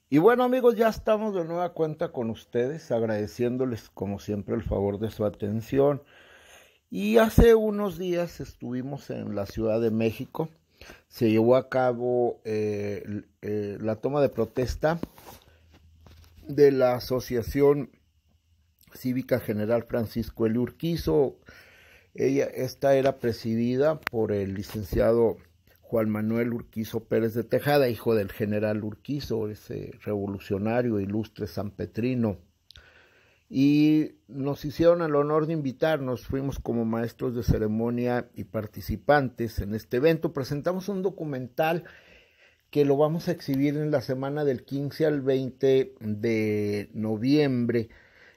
Y bueno amigos, ya estamos de nueva cuenta con ustedes, agradeciéndoles como siempre el favor de su atención. Y hace unos días estuvimos en la Ciudad de México, se llevó a cabo la toma de protesta de la Asociación Cívica General Francisco L. Urquizo. Esta era presidida por el licenciado Juan Manuel Urquizo Pérez de Tejada, hijo del general Urquizo, ese revolucionario ilustre sanpetrino. Y nos hicieron el honor de invitarnos, fuimos como maestros de ceremonia y participantes en este evento. Presentamos un documental que lo vamos a exhibir en la semana del 15 al 20 de noviembre.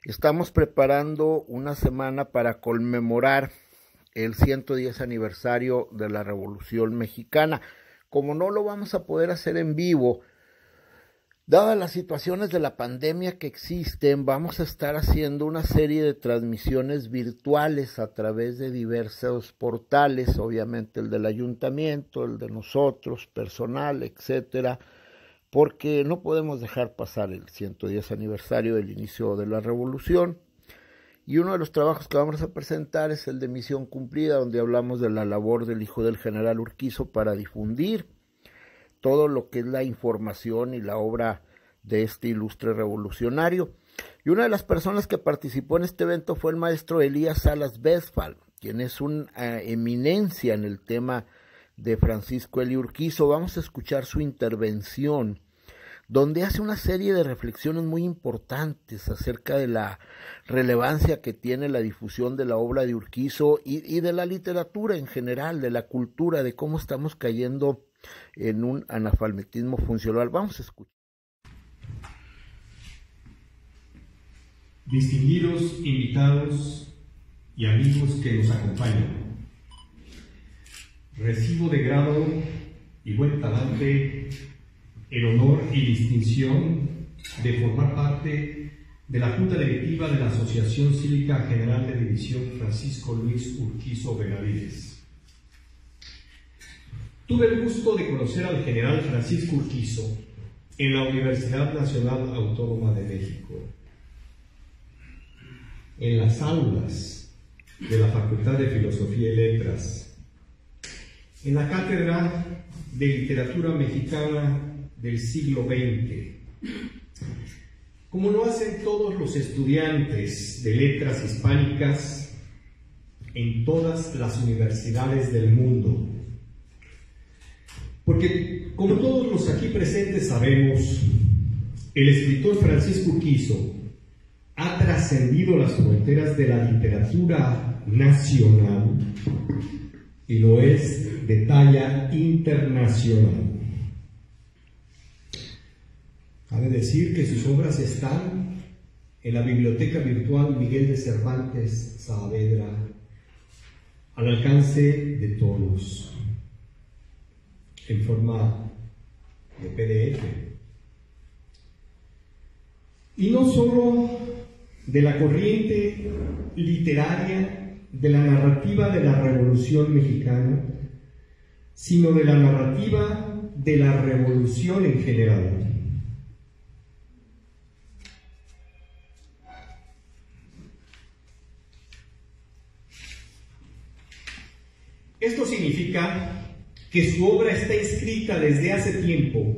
Estamos preparando una semana para conmemorar el 110 aniversario de la Revolución Mexicana. Como no lo vamos a poder hacer en vivo, dadas las situaciones de la pandemia que existen, vamos a estar haciendo una serie de transmisiones virtuales a través de diversos portales, obviamente el del ayuntamiento, el de nosotros, personal, etcétera, porque no podemos dejar pasar el 110 aniversario del inicio de la Revolución. Y uno de los trabajos que vamos a presentar es el de Misión Cumplida, donde hablamos de la labor del hijo del general Urquizo para difundir todo lo que es la información y la obra de este ilustre revolucionario. Y una de las personas que participó en este evento fue el maestro Elías Salas Westphal, quien es una eminencia en el tema de Francisco L. Urquizo. Vamos a escuchar su intervención, donde hace una serie de reflexiones muy importantes acerca de la relevancia que tiene la difusión de la obra de Urquizo y de la literatura en general, de la cultura, de cómo estamos cayendo en un analfabetismo funcional. Vamos a escuchar. Distinguidos invitados y amigos que nos acompañan, recibo de grado y buen talante el honor y distinción de formar parte de la Junta Directiva de la Asociación Cívica General de División Francisco Luis Urquizo Benavides. Tuve el gusto de conocer al general Francisco Urquizo en la Universidad Nacional Autónoma de México, en las aulas de la Facultad de Filosofía y Letras, en la Cátedra de Literatura Mexicana del siglo XX, como lo hacen todos los estudiantes de letras hispánicas en todas las universidades del mundo. Porque, como todos los aquí presentes sabemos, el escritor Francisco Urquizo ha trascendido las fronteras de la literatura nacional y lo es de talla internacional. Cabe decir que sus obras están en la Biblioteca Virtual Miguel de Cervantes Saavedra, al alcance de todos, en forma de PDF. Y no solo de la corriente literaria de la narrativa de la Revolución Mexicana, sino de la narrativa de la Revolución en general. Esto significa que su obra está inscrita desde hace tiempo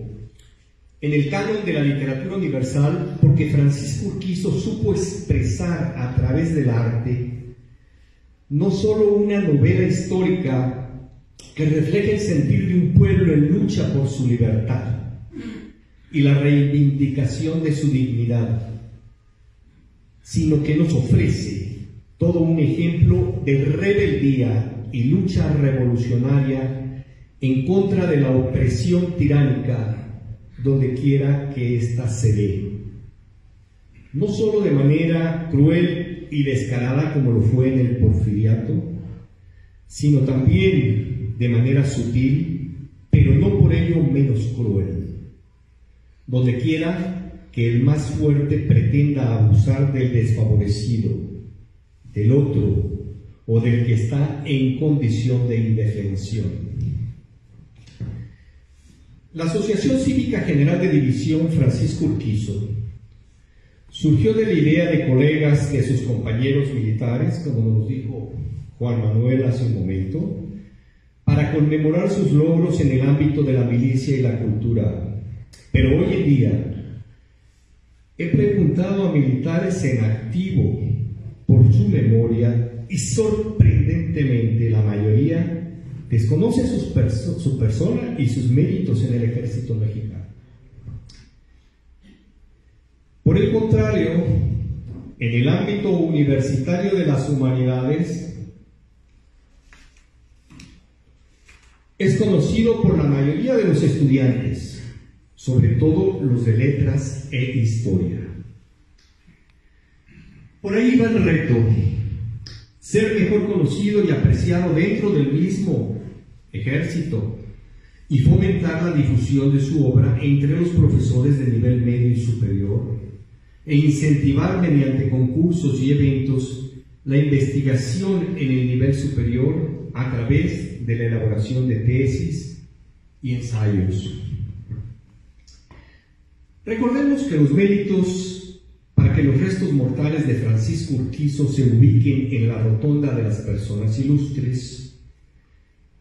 en el canon de la literatura universal, porque Francisco Urquizo supo expresar a través del arte no solo una novela histórica que refleja el sentir de un pueblo en lucha por su libertad y la reivindicación de su dignidad, sino que nos ofrece todo un ejemplo de rebeldía y lucha revolucionaria en contra de la opresión tiránica donde quiera que ésta se dé. No solo de manera cruel y descarada como lo fue en el Porfiriato, sino también de manera sutil, pero no por ello menos cruel, donde quiera que el más fuerte pretenda abusar del desfavorecido, del otro, o del que está en condición de indefensión. La Asociación Cívica General de División Francisco Urquizo surgió de la idea de colegas de sus compañeros militares, como nos dijo Juan Manuel hace un momento, para conmemorar sus logros en el ámbito de la milicia y la cultura. Pero hoy en día he preguntado a militares en activo por su memoria y sorprendentemente la mayoría desconoce su persona y sus méritos en el ejército mexicano. Por el contrario, en el ámbito universitario de las humanidades, es conocido por la mayoría de los estudiantes, sobre todo los de letras e historia. Por ahí va el reto, ser mejor conocido y apreciado dentro del mismo ejército y fomentar la difusión de su obra entre los profesores de nivel medio y superior e incentivar mediante concursos y eventos la investigación en el nivel superior a través de la elaboración de tesis y ensayos. Recordemos que los méritos para que los restos mortales de Francisco Urquizo se ubiquen en la rotonda de las personas ilustres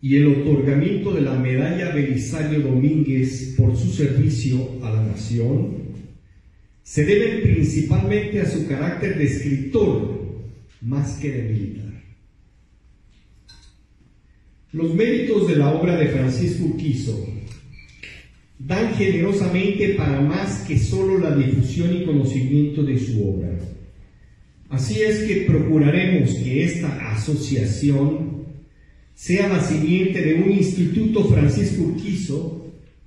y el otorgamiento de la medalla Belisario Domínguez por su servicio a la nación se deben principalmente a su carácter de escritor más que de militar. Los méritos de la obra de Francisco Urquizo dan generosamente para más que solo la difusión y conocimiento de su obra. Así es que procuraremos que esta asociación sea la simiente de un Instituto Francisco Urquizo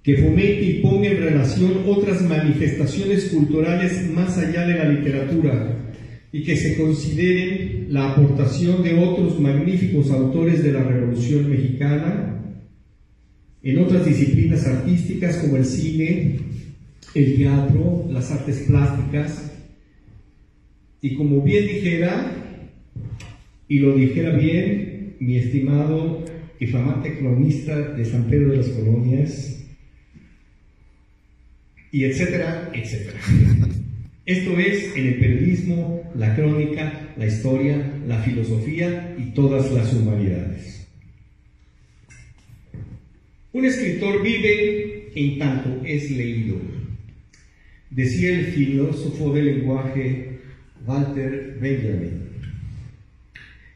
que fomente y ponga en relación otras manifestaciones culturales más allá de la literatura y que se considere la aportación de otros magníficos autores de la Revolución Mexicana en otras disciplinas artísticas como el cine, el teatro, las artes plásticas, y como bien dijera, y lo dijera bien, mi estimado y flamante cronista de San Pedro de las Colonias, y etcétera, etcétera. Esto es, en el periodismo, la crónica, la historia, la filosofía y todas las humanidades. Un escritor vive en tanto es leído, decía el filósofo del lenguaje Walter Benjamin.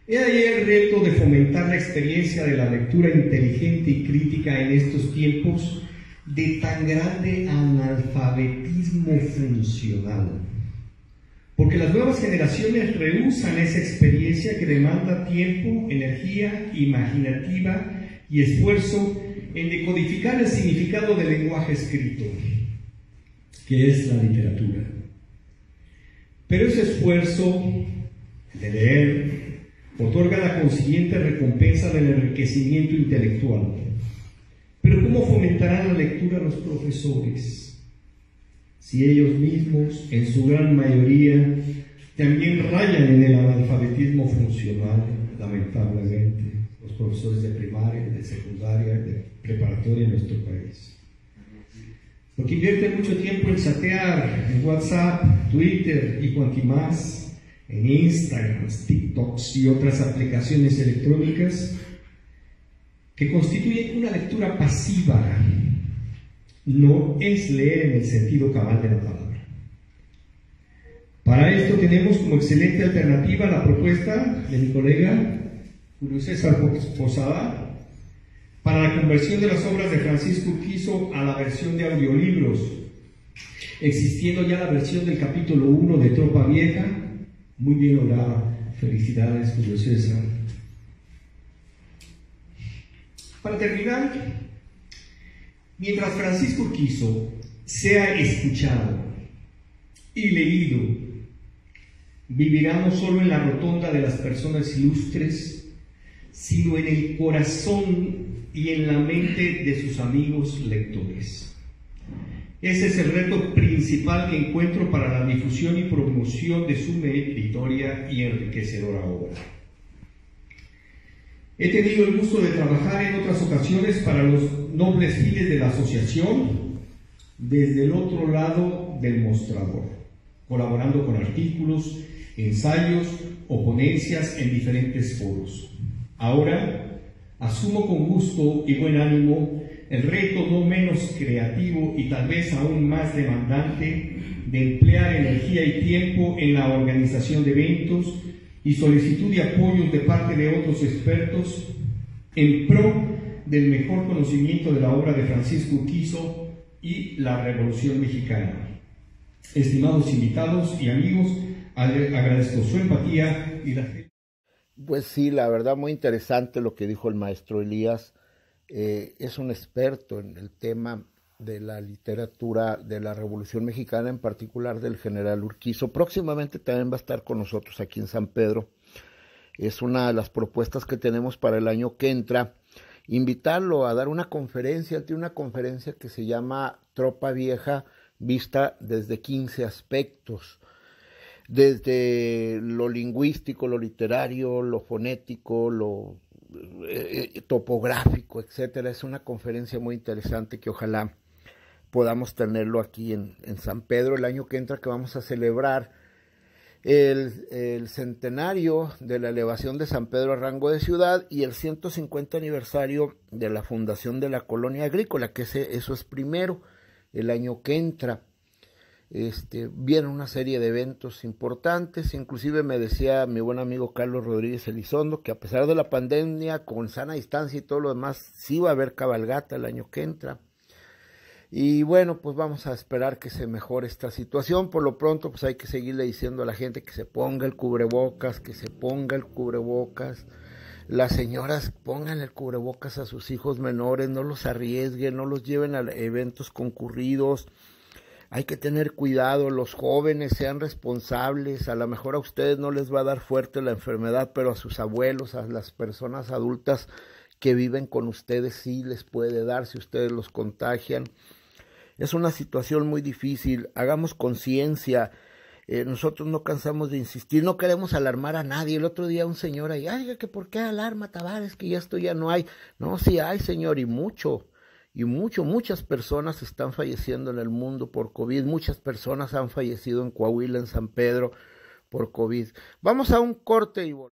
He ahí el reto de fomentar la experiencia de la lectura inteligente y crítica en estos tiempos de tan grande analfabetismo funcional. Porque las nuevas generaciones rehúsan esa experiencia que demanda tiempo, energía imaginativa y esfuerzo en decodificar el significado del lenguaje escrito, que es la literatura. Pero ese esfuerzo de leer otorga la consiguiente recompensa del enriquecimiento intelectual. Pero ¿cómo fomentarán la lectura los profesores si ellos mismos, en su gran mayoría, también rayan en el analfabetismo funcional, lamentablemente, los profesores de primaria, de secundaria, de preparatoria en nuestro país? Porque invierten mucho tiempo en chatear, en WhatsApp, Twitter y cuanti más, en Instagram, TikToks y otras aplicaciones electrónicas que constituyen una lectura pasiva. No es leer en el sentido cabal de la palabra. Para esto tenemos como excelente alternativa la propuesta de mi colega Julio César Posada para la conversión de las obras de Francisco Urquizo a la versión de audiolibros, existiendo ya la versión del capítulo 1 de Tropa Vieja. Muy bien lograda. Felicidades, Julio César. Para terminar, mientras Francisco Urquizo sea escuchado y leído, vivirá no solo en la rotonda de las personas ilustres, sino en el corazón y en la mente de sus amigos lectores. Ese es el reto principal que encuentro para la difusión y promoción de su meritoria y enriquecedora obra. He tenido el gusto de trabajar en otras ocasiones para los nobles fines de la asociación desde el otro lado del mostrador, colaborando con artículos, ensayos o ponencias en diferentes foros. Ahora asumo con gusto y buen ánimo el reto no menos creativo y tal vez aún más demandante de emplear energía y tiempo en la organización de eventos y solicitud de apoyos de parte de otros expertos en pro del mejor conocimiento de la obra de Francisco Urquizo y la Revolución Mexicana. Estimados invitados y amigos, agradezco su empatía y la... Pues sí, la verdad muy interesante lo que dijo el maestro Elías. Es un experto en el tema de la literatura de la Revolución Mexicana, en particular del general Urquizo. Próximamente también va a estar con nosotros aquí en San Pedro. Es una de las propuestas que tenemos para el año que entra, invitarlo a dar una conferencia. Él tiene una conferencia que se llama Tropa Vieja, vista desde 15 aspectos, desde lo lingüístico, lo literario, lo fonético, lo topográfico, etcétera. Es una conferencia muy interesante que ojalá podamos tenerlo aquí en San Pedro el año que entra, que vamos a celebrar el centenario de la elevación de San Pedro a rango de ciudad y el 150 aniversario de la fundación de la colonia agrícola, que eso es primero, el año que entra. Viene una serie de eventos importantes. Inclusive me decía mi buen amigo Carlos Rodríguez Elizondo que a pesar de la pandemia, con sana distancia y todo lo demás, sí va a haber cabalgata el año que entra. Y bueno, pues vamos a esperar que se mejore esta situación. Por lo pronto, pues hay que seguirle diciendo a la gente que se ponga el cubrebocas, que se ponga el cubrebocas. Las señoras pongan el cubrebocas a sus hijos menores, no los arriesguen, no los lleven a eventos concurridos. Hay que tener cuidado, los jóvenes sean responsables. A lo mejor a ustedes no les va a dar fuerte la enfermedad, pero a sus abuelos, a las personas adultas que viven con ustedes sí les puede dar si ustedes los contagian. Es una situación muy difícil, hagamos conciencia. Nosotros no cansamos de insistir, no queremos alarmar a nadie. El otro día un señor ahí, ay, que ¿por qué alarma, Tavares? Que ya esto ya no hay. No, sí hay, señor, y muchas personas están falleciendo en el mundo por COVID. Muchas personas han fallecido en Coahuila, en San Pedro, por COVID. Vamos a un corte y volvemos.